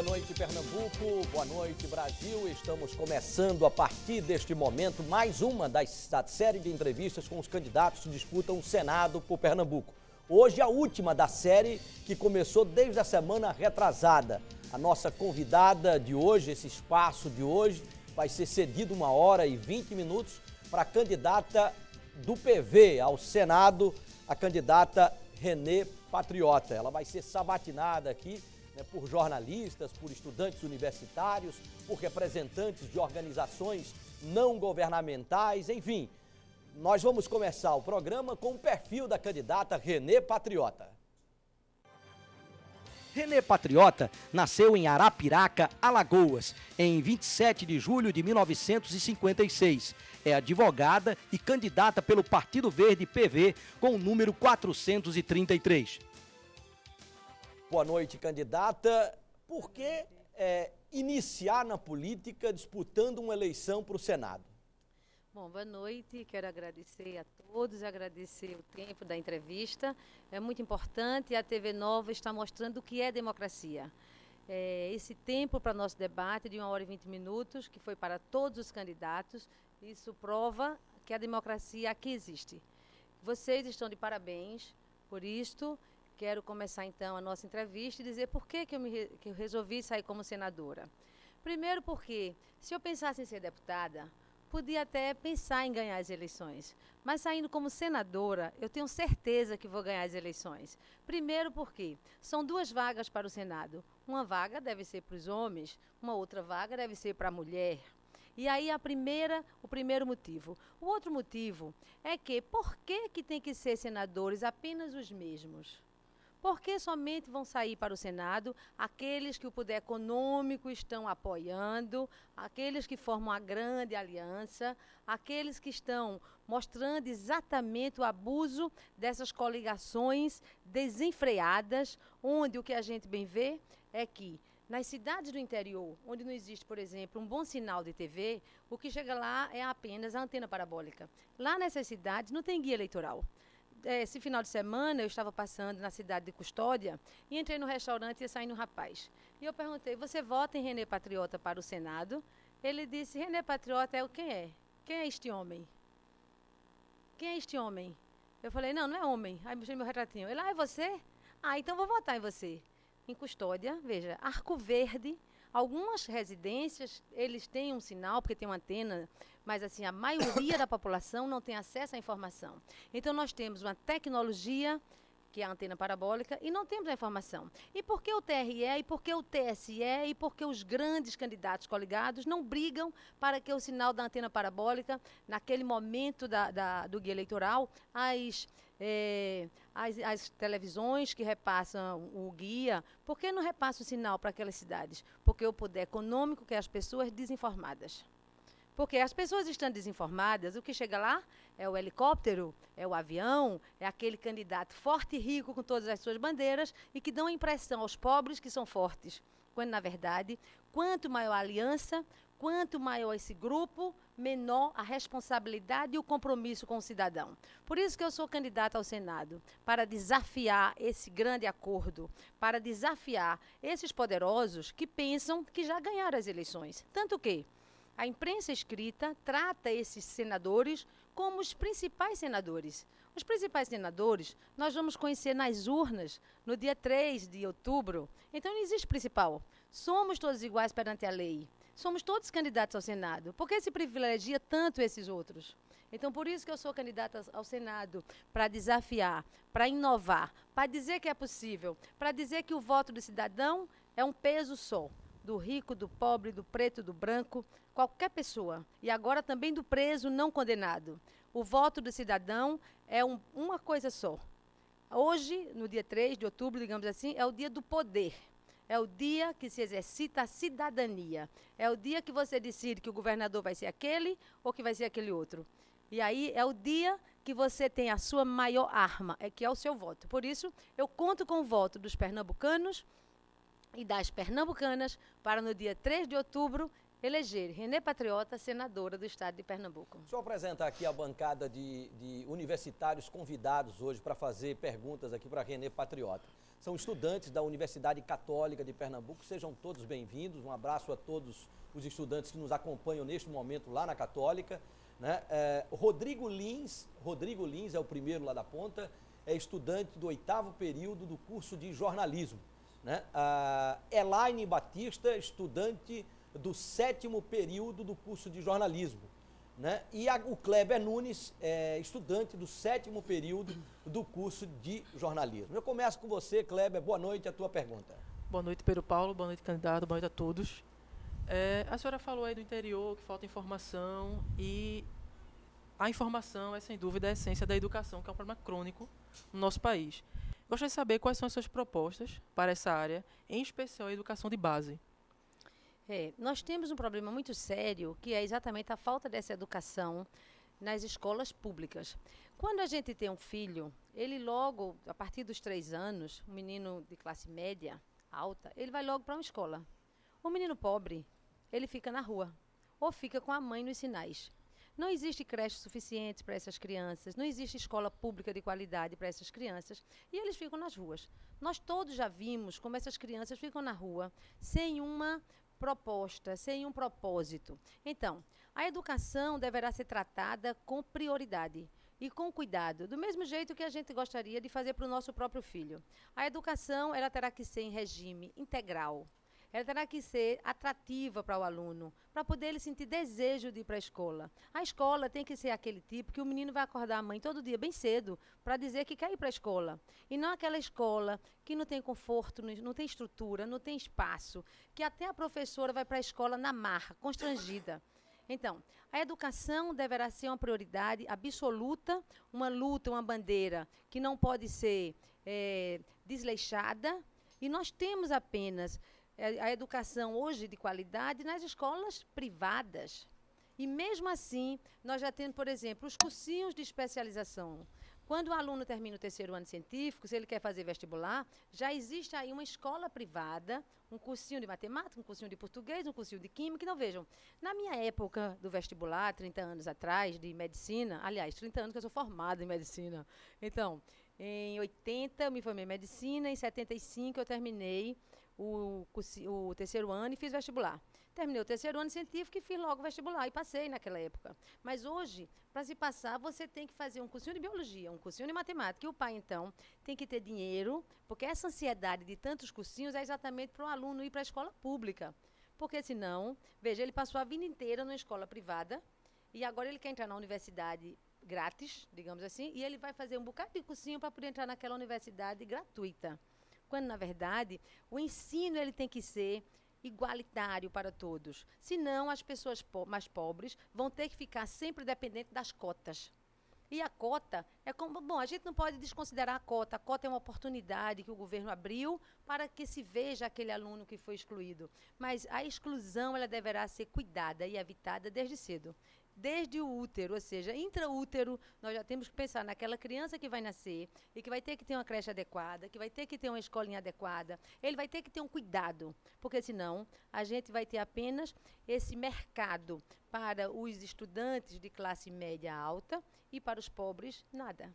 Boa noite, Pernambuco. Boa noite, Brasil. Estamos começando a partir deste momento mais uma da série de entrevistas com os candidatos que disputam o Senado por Pernambuco. Hoje a última da série que começou desde a semana retrasada. A nossa convidada de hoje, esse espaço de hoje, vai ser cedido 1h20 para a candidata do PV ao Senado, a candidata Renê Patriota. Ela vai ser sabatinada aqui, né, por jornalistas, por estudantes universitários, por representantes de organizações não governamentais, enfim. Nós vamos começar o programa com o perfil da candidata Renê Patriota. Renê Patriota nasceu em Arapiraca, Alagoas, em 27 de julho de 1956. É advogada e candidata pelo Partido Verde PV com o número 433. Boa noite, candidata. Por que iniciar na política disputando uma eleição para o Senado? Bom, boa noite. Quero agradecer a todos, agradecer o tempo da entrevista. É muito importante, a TV Nova está mostrando o que é democracia. Esse tempo para nosso debate de 1h20, que foi para todos os candidatos, isso prova que a democracia aqui existe. Vocês estão de parabéns por isto. Quero começar então a nossa entrevista e dizer por que eu resolvi sair como senadora. Primeiro porque, se eu pensasse em ser deputada, podia até pensar em ganhar as eleições. Mas saindo como senadora, eu tenho certeza que vou ganhar as eleições. Primeiro porque são 2 vagas para o Senado. Uma vaga deve ser para os homens, uma outra vaga deve ser para a mulher. E aí o primeiro motivo. O outro motivo é que, por que tem que ser senadores apenas os mesmos? Por que somente vão sair para o Senado aqueles que o poder econômico estão apoiando, aqueles que formam a grande aliança, aqueles que estão mostrando exatamente o abuso dessas coligações desenfreadas, onde o que a gente bem vê é que nas cidades do interior, onde não existe, por exemplo, um bom sinal de TV, o que chega lá é apenas a antena parabólica. Lá nessas cidades não tem guia eleitoral. Esse final de semana eu estava passando na cidade de Custódia e entrei no restaurante e ia saindo um rapaz. E eu perguntei, você vota em Renê Patriota para o Senado? Ele disse, Renê Patriota quem é? Quem é este homem? Quem é este homem? Eu falei, não é homem. Aí mostrei meu retratinho. Ele, é você? Então vou votar em você. Em Custódia, veja, Arco Verde. Algumas residências, eles têm um sinal, porque tem uma antena, mas assim, a maioria da população não tem acesso à informação. Então, nós temos uma tecnologia, que é a antena parabólica, e não temos a informação. E por que o TRE, e por que o TSE, e por que os grandes candidatos coligados não brigam para que o sinal da antena parabólica, naquele momento do guia eleitoral, as televisões que repassam o guia, por que não repassam o sinal para aquelas cidades? Porque o poder econômico quer as pessoas desinformadas. Porque as pessoas estão desinformadas, o que chega lá é o helicóptero, é o avião, é aquele candidato forte e rico com todas as suas bandeiras e que dão a impressão aos pobres que são fortes. Quando, na verdade, quanto maior a aliança, quanto maior esse grupo, menor a responsabilidade e o compromisso com o cidadão. Por isso que eu sou candidata ao Senado, para desafiar esse grande acordo, para desafiar esses poderosos que pensam que já ganharam as eleições. Tanto que a imprensa escrita trata esses senadores como os principais senadores. Os principais senadores nós vamos conhecer nas urnas no dia 3 de outubro. Então não existe principal. Somos todos iguais perante a lei. Somos todos candidatos ao Senado. Por que se privilegia tanto esses outros? Então, por isso que eu sou candidata ao Senado, para desafiar, para inovar, para dizer que é possível, para dizer que o voto do cidadão é um peso só. Do rico, do pobre, do preto, do branco, qualquer pessoa. E agora também do preso não condenado. O voto do cidadão é uma coisa só. Hoje, no dia 3 de outubro, digamos assim, é o dia do poder. É o dia que se exercita a cidadania. É o dia que você decide que o governador vai ser aquele ou que vai ser aquele outro. E aí é o dia que você tem a sua maior arma, que é o seu voto. Por isso, eu conto com o voto dos pernambucanos e das pernambucanas para no dia 3 de outubro eleger Renê Patriota senadora do estado de Pernambuco. Deixa eu apresentar aqui a bancada de universitários convidados hoje para fazer perguntas aqui para Renê Patriota. são estudantes da Universidade Católica de Pernambuco. Sejam todos bem-vindos. Um abraço a todos os estudantes que nos acompanham neste momento lá na Católica, né? Rodrigo Lins é o primeiro lá da ponta, é estudante do 8º período do curso de jornalismo, né? Elaine Batista, estudante do 7º período do curso de jornalismo, né? E o Kleber Nunes, estudante do 7º período do curso de jornalismo. Eu começo com você, Kleber. Boa noite, a tua pergunta. Boa noite, Pedro Paulo. Boa noite, candidato. Boa noite a todos. A senhora falou aí do interior, que falta informação, e a informação é, sem dúvida, a essência da educação, que é um problema crônico no nosso país. Gostaria de saber quais são as suas propostas para essa área, em especial a educação de base. Nós temos um problema muito sério, que é exatamente a falta dessa educação nas escolas públicas. Quando a gente tem um filho, ele logo, a partir dos 3 anos, um menino de classe média, alta, ele vai logo para uma escola. O menino pobre, ele fica na rua, ou fica com a mãe nos sinais. Não existe creche suficiente para essas crianças, não existe escola pública de qualidade para essas crianças, e eles ficam nas ruas. Nós todos já vimos como essas crianças ficam na rua, sem uma proposta, sem um propósito. Então, a educação deverá ser tratada com prioridade e com cuidado, do mesmo jeito que a gente gostaria de fazer para o nosso próprio filho. A educação, ela terá que ser em regime integral. Ela terá que ser atrativa para o aluno, para poder ele sentir desejo de ir para a escola. A escola tem que ser aquele tipo que o menino vai acordar a mãe todo dia, bem cedo, para dizer que quer ir para a escola. E não aquela escola que não tem conforto, não tem estrutura, não tem espaço, que até a professora vai para a escola na marra, constrangida. Então, a educação deverá ser uma prioridade absoluta, uma luta, uma bandeira que não pode ser desleixada. E nós temos apenas a educação hoje de qualidade nas escolas privadas. E mesmo assim, nós já temos, por exemplo, os cursinhos de especialização. Quando o aluno termina o 3º ano científico, se ele quer fazer vestibular, já existe aí uma escola privada, um cursinho de matemática, um cursinho de português, um cursinho de química. Então, vejam, na minha época do vestibular, 30 anos atrás, de medicina, aliás, 30 anos que eu sou formada em medicina. Então, em 80 eu me formei em medicina, em 75 eu terminei o 3º ano e fiz vestibular. Terminei o 3º ano científico e fiz logo vestibular e passei naquela época. Mas hoje, para se passar, você tem que fazer um cursinho de biologia, um cursinho de matemática. E o pai, então, tem que ter dinheiro, porque essa ansiedade de tantos cursinhos é exatamente para o aluno ir para a escola pública. Porque senão, veja, ele passou a vida inteira numa escola privada e agora ele quer entrar na universidade grátis, digamos assim, e ele vai fazer um bocado de cursinho para poder entrar naquela universidade gratuita. Quando, na verdade, o ensino ele tem que ser igualitário para todos. Senão, as pessoas mais pobres vão ter que ficar sempre dependentes das cotas. E a cota é como... Bom, a gente não pode desconsiderar a cota. A cota é uma oportunidade que o governo abriu para que se veja aquele aluno que foi excluído. Mas a exclusão ela deverá ser cuidada e evitada desde cedo. Desde o útero, ou seja, intraútero, nós já temos que pensar naquela criança que vai nascer e que vai ter que ter uma creche adequada, que vai ter que ter uma escolinha adequada. Ele vai ter que ter um cuidado, porque senão a gente vai ter apenas esse mercado para os estudantes de classe média alta e para os pobres, nada.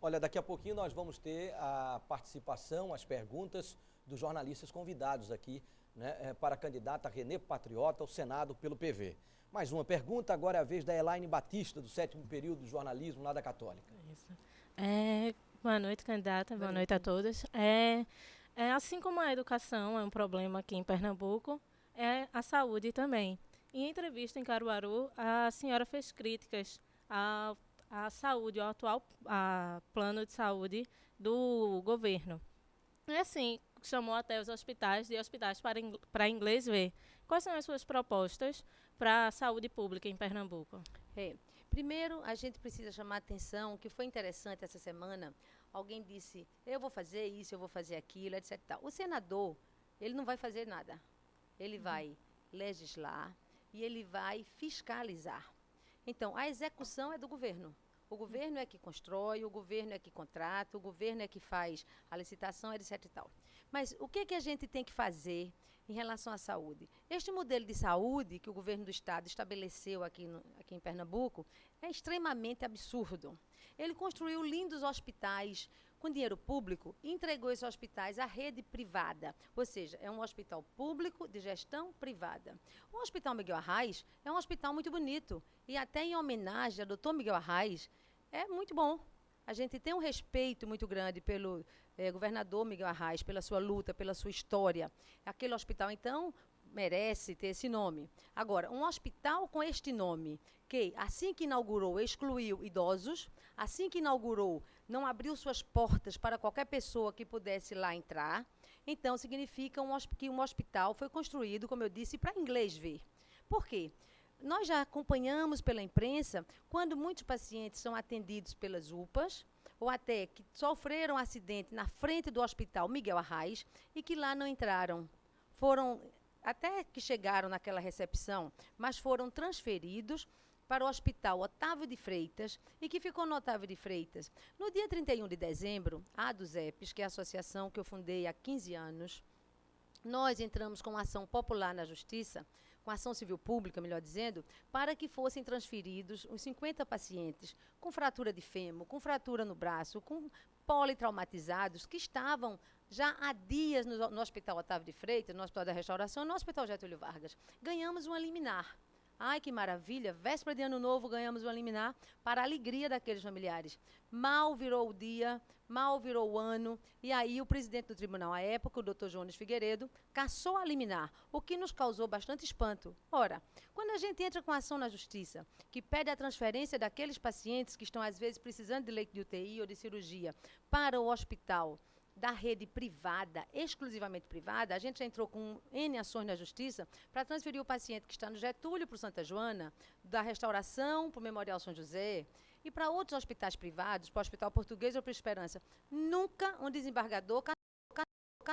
Olha, daqui a pouquinho nós vamos ter a participação, as perguntas dos jornalistas convidados aqui, né, para a candidata Renê Patriota ao Senado pelo PV. Mais uma pergunta, agora é a vez da Elaine Batista, do 7º período de jornalismo lá da Católica. Boa noite, candidata. Boa noite a todos. Assim como a educação é um problema aqui em Pernambuco, é a saúde também. Em entrevista em Caruaru, a senhora fez críticas à saúde, ao atual plano de saúde do governo. E assim, chamou até os hospitais de hospitais para inglês ver. Quais são as suas propostas para a saúde pública em Pernambuco? Primeiro, a gente precisa chamar a atenção, que foi interessante essa semana, alguém disse, eu vou fazer isso, eu vou fazer aquilo, etc. O senador, ele não vai fazer nada. Ele vai legislar e ele vai fiscalizar. Então, a execução é do governo. O governo é que constrói, o governo é que contrata, o governo é que faz a licitação, etc. e tal. Mas o que a gente tem que fazer em relação à saúde? Este modelo de saúde que o governo do estado estabeleceu aqui em Pernambuco é extremamente absurdo. Ele construiu lindos hospitais com dinheiro público, entregou esses hospitais à rede privada. Ou seja, é um hospital público de gestão privada. O Hospital Miguel Arraes é um hospital muito bonito. E até em homenagem ao Dr. Miguel Arraes, é muito bom. A gente tem um respeito muito grande pelo governador Miguel Arraes, pela sua luta, pela sua história. Aquele hospital, então, merece ter esse nome. Agora, um hospital com este nome, que assim que inaugurou, excluiu idosos, assim que inaugurou, não abriu suas portas para qualquer pessoa que pudesse lá entrar, então significa que um hospital foi construído, como eu disse, para inglês ver. Por quê? Nós já acompanhamos pela imprensa quando muitos pacientes são atendidos pelas UPAs, ou até que sofreram acidente na frente do Hospital Miguel Arraes e que lá não entraram. Foram, até que chegaram naquela recepção, mas foram transferidos para o Hospital Otávio de Freitas e que ficou no Otávio de Freitas. No dia 31 de dezembro, a ADUZEPS, que é a associação que eu fundei há 15 anos, nós entramos com ação popular na Justiça, com ação civil pública, melhor dizendo, para que fossem transferidos os 50 pacientes com fratura de fêmur, com fratura no braço, com politraumatizados, que estavam já há dias no Hospital Otávio de Freitas, no Hospital da Restauração, no Hospital Getúlio Vargas. Ganhamos uma liminar. Ai, que maravilha, véspera de Ano Novo ganhamos uma liminar para a alegria daqueles familiares. Mal virou o dia, mal virou o ano, e aí o presidente do tribunal à época, o doutor Jones Figueiredo, cassou a liminar, o que nos causou bastante espanto. Ora, quando a gente entra com ação na justiça, que pede a transferência daqueles pacientes que estão às vezes precisando de leito de UTI ou de cirurgia para o hospital da rede privada, exclusivamente privada, a gente já entrou com N ações na Justiça para transferir o paciente que está no Getúlio para o Santa Joana, da Restauração para o Memorial São José e para outros hospitais privados, para o Hospital Português ou para a Esperança. Nunca um desembargador